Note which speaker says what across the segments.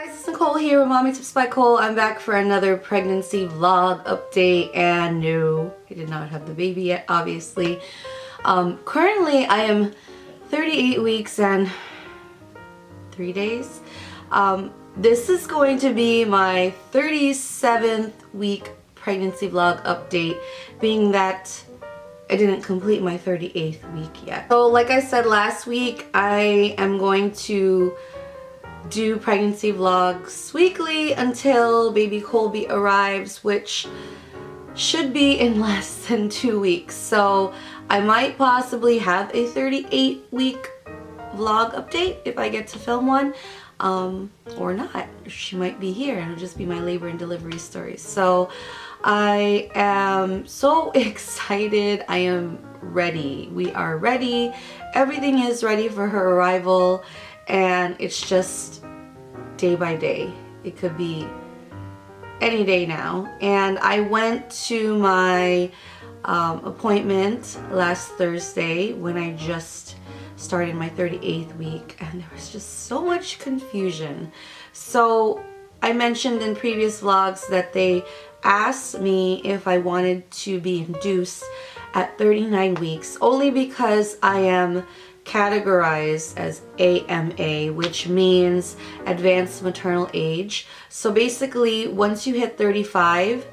Speaker 1: It's Nicole here with Mommy Tips by Cole. I'm back for another pregnancy vlog update, and no, I did not have the baby yet, obviously. Currently I am 38 weeks and 3 days. This is going to be my 37th week pregnancy vlog update, being that I didn't complete my 38th week yet. So like I said last week, I am going to do pregnancy vlogs weekly until baby Colby arrives, which should be in less than 2 weeks. So I might possibly have a 38-week vlog update if I get to film one, or not. She might be here and it'll just be my labor and delivery stories. So I am so excited. I am ready. We are ready. Everything is ready for her arrival, and it's just day by day. It could be any day now. And I went to my appointment last Thursday when I just started my 38th week, and there was just so much confusion. So I mentioned in previous vlogs that they asked me if I wanted to be induced at 39 weeks, only because I am categorized as AMA, which means advanced maternal age. So basically, once you hit 35,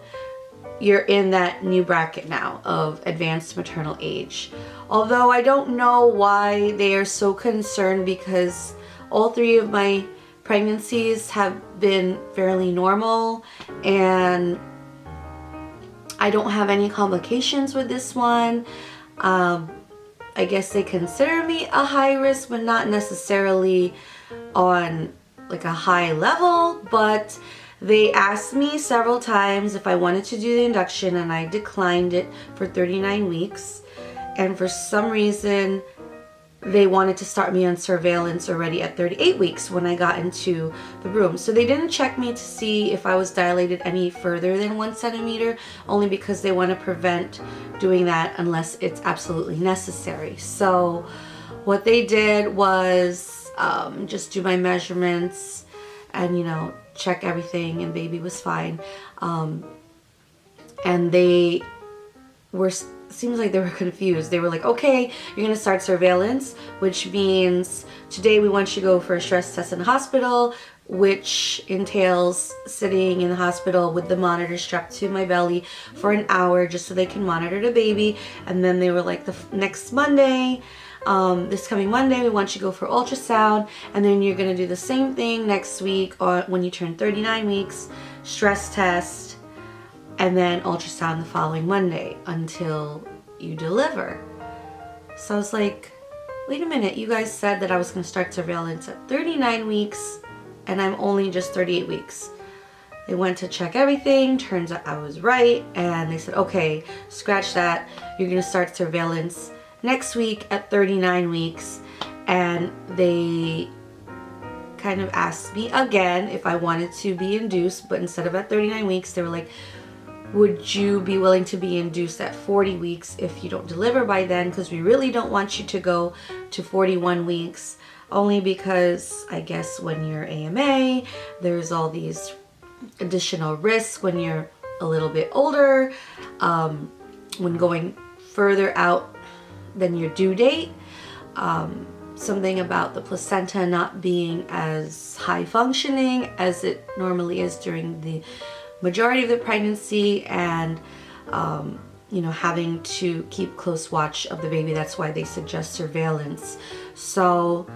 Speaker 1: you're in that new bracket now of advanced maternal age. Although I don't know why they are so concerned, because all 3 of my pregnancies have been fairly normal and I don't have any complications with this one. I guess they consider me a high risk, but not necessarily on like a high level. But they asked me several times if I wanted to do the induction, and I declined it for 39 weeks. And for some reason, they wanted to start me on surveillance already at 38 weeks when I got into the room. So they didn't check me to see if I was dilated any further than 1 centimeter, only because they want to prevent doing that unless it's absolutely necessary. So what they did was just do my measurements and, you know, check everything, and baby was fine. And they were, seems like they were confused. They were like, okay, you're gonna start surveillance, which means today we want you to go for a stress test in the hospital, which entails sitting in the hospital with the monitor strapped to my belly for an hour just so they can monitor the baby. And then they were like, the next Monday, this coming Monday, we want you to go for ultrasound, and then you're gonna do the same thing next week, or when you turn 39 weeks, stress test, and then ultrasound the following Monday until you deliver. So I was like, wait a minute, you guys said that I was going to start surveillance at 39 weeks and I'm only just 38 weeks. They went to check everything, turns out I was right, and they said, okay, scratch that, you're going to start surveillance next week at 39 weeks. And they kind of asked me again if I wanted to be induced, but instead of at 39 weeks, they were like, would you be willing to be induced at 40 weeks if you don't deliver by then? Because we really don't want you to go to 41 weeks, only because I guess when you're AMA, there's all these additional risks when you're a little bit older, when going further out than your due date. Something about the placenta not being as high functioning as it normally is during the majority of the pregnancy, and you know, having to keep close watch of the baby. That's why they suggest surveillance. So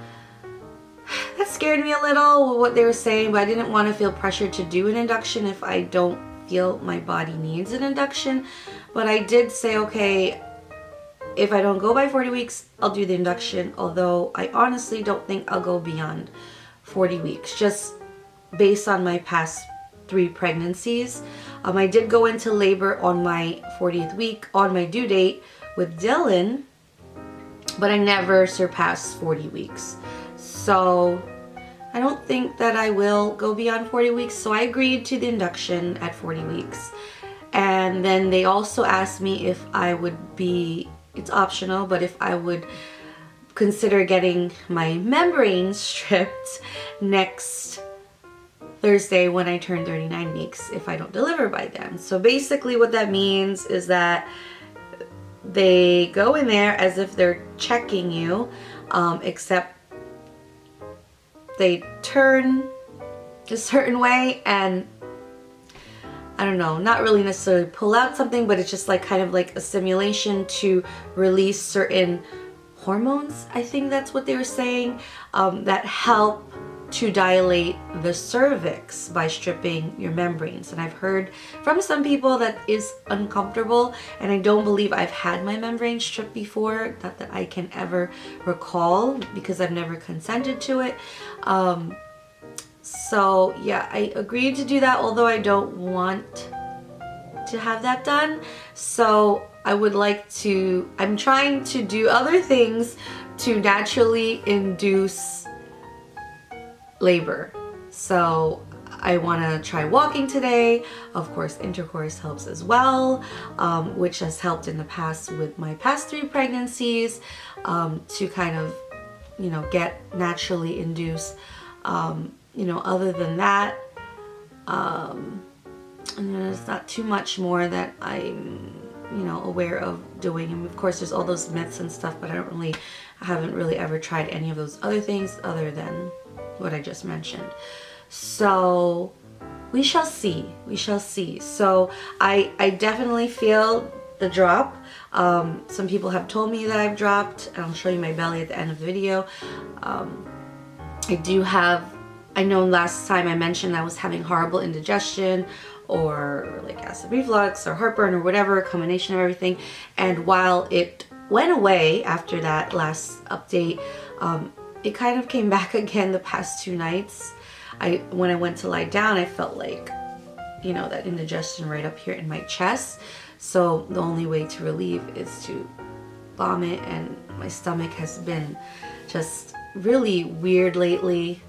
Speaker 1: that scared me a little, what they were saying, but I didn't want to feel pressured to do an induction if I don't feel my body needs an induction. But I did say, okay, if I don't go by 40 weeks, I'll do the induction, although I honestly don't think I'll go beyond 40 weeks, just based on my past 3 pregnancies. I did go into labor on my 40th week on my due date with Dylan, but I never surpassed 40 weeks. So I don't think that I will go beyond 40 weeks. So I agreed to the induction at 40 weeks. And then they also asked me if I would be, it's optional, but if I would consider getting my membrane stripped next Thursday when I turn 39 weeks if I don't deliver by then. So basically what that means is that they go in there as if they're checking you, except they turn a certain way and I don't know, not really necessarily pull out something, but it's just like kind of like a simulation to release certain hormones, I think that's what they were saying, that help to dilate the cervix by stripping your membranes. And I've heard from some people that is uncomfortable, and I don't believe I've had my membrane stripped before, not that I can ever recall because I've never consented to it. So yeah, I agreed to do that, although I don't want to have that done. So I would like to, I'm trying to do other things to naturally induce labor. So I want to try walking today. Of course, intercourse helps as well, which has helped in the past with my past 3 pregnancies, to kind of, you know, get naturally induced. You know, other than that, and there's not too much more that I'm, you know, aware of doing. And of course there's all those myths and stuff, but I haven't really ever tried any of those other things other than what I just mentioned. So we shall see, we shall see. So I definitely feel the drop. Some people have told me that I've dropped, and I'll show you my belly at the end of the video. I know last time I mentioned I was having horrible indigestion or like acid reflux or heartburn or whatever, a combination of everything. And while it went away after that last update, it kind of came back again the past 2 nights. When I went to lie down, I felt like, you know, that indigestion right up here in my chest. So the only way to relieve is to vomit, and my stomach has been just really weird lately.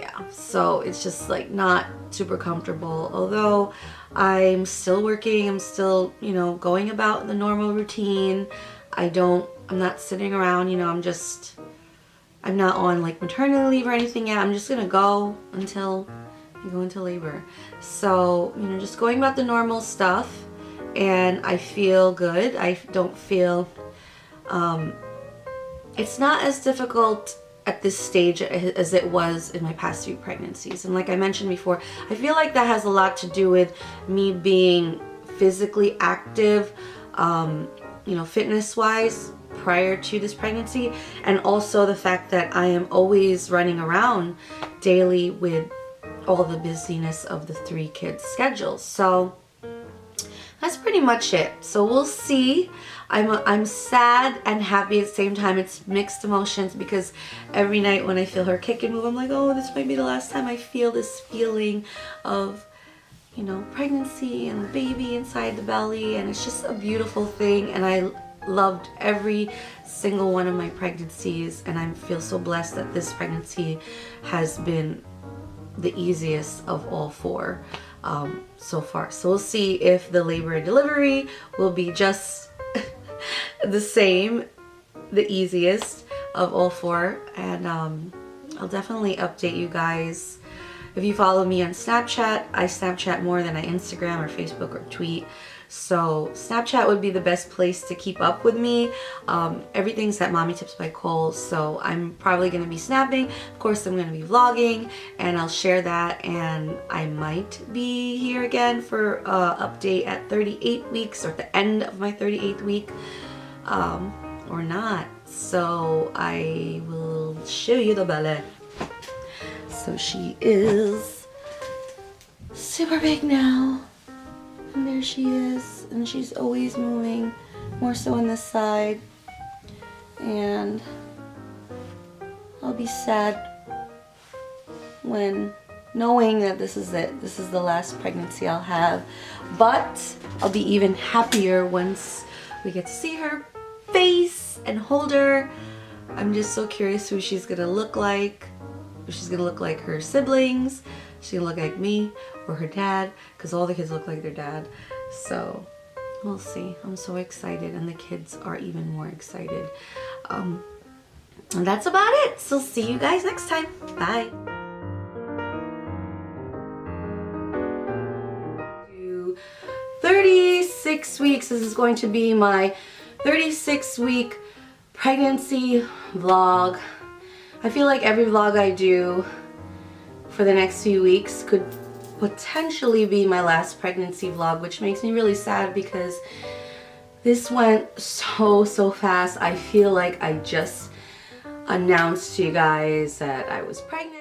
Speaker 1: Yeah, so it's just like not super comfortable, although I'm still working, I'm still, you know, going about the normal routine. I'm not sitting around, you know, I'm not on like maternity leave or anything yet. I'm just gonna go until I go into labor. So, you know, just going about the normal stuff, and I feel good. I don't feel, it's not as difficult at this stage as it was in my past 3 pregnancies. And like I mentioned before, I feel like that has a lot to do with me being physically active, you know, fitness wise prior to this pregnancy, and also the fact that I am always running around daily with all the busyness of the 3 kids' schedules. So that's pretty much it. So we'll see. I'm sad and happy at the same time. It's mixed emotions, because every night when I feel her kick and move, I'm like, oh, this might be the last time I feel this feeling of, you know, pregnancy and the baby inside the belly. And it's just a beautiful thing. And I loved every single one of my pregnancies, and I feel so blessed that this pregnancy has been the easiest of all 4 so far. So we'll see if the labor and delivery will be just the same, the easiest of all 4. And I'll definitely update you guys. If you follow me on Snapchat, I Snapchat more than I Instagram or Facebook or tweet. So Snapchat would be the best place to keep up with me. Everything's at MommyTipsByCole, so I'm probably going to be snapping. Of course, I'm going to be vlogging, and I'll share that. And I might be here again for an update at 38 weeks, or at the end of my 38th week, or not. So I will show you the belly. So she is super big now. And there she is, and she's always moving, more so on this side. And I'll be sad when knowing that this is it. This is the last pregnancy I'll have. But I'll be even happier once we get to see her face and hold her. I'm just so curious who she's gonna look like. If she's gonna look like her siblings, she's gonna look like me, or her dad, because all the kids look like their dad. So we'll see. I'm so excited, and the kids are even more excited. And that's about it. So see you guys next time. Bye. 36 weeks. This is going to be my 36-week pregnancy vlog. I feel like every vlog I do for the next few weeks could potentially be my last pregnancy vlog, which makes me really sad because this went so fast. I feel like I just announced to you guys that I was pregnant.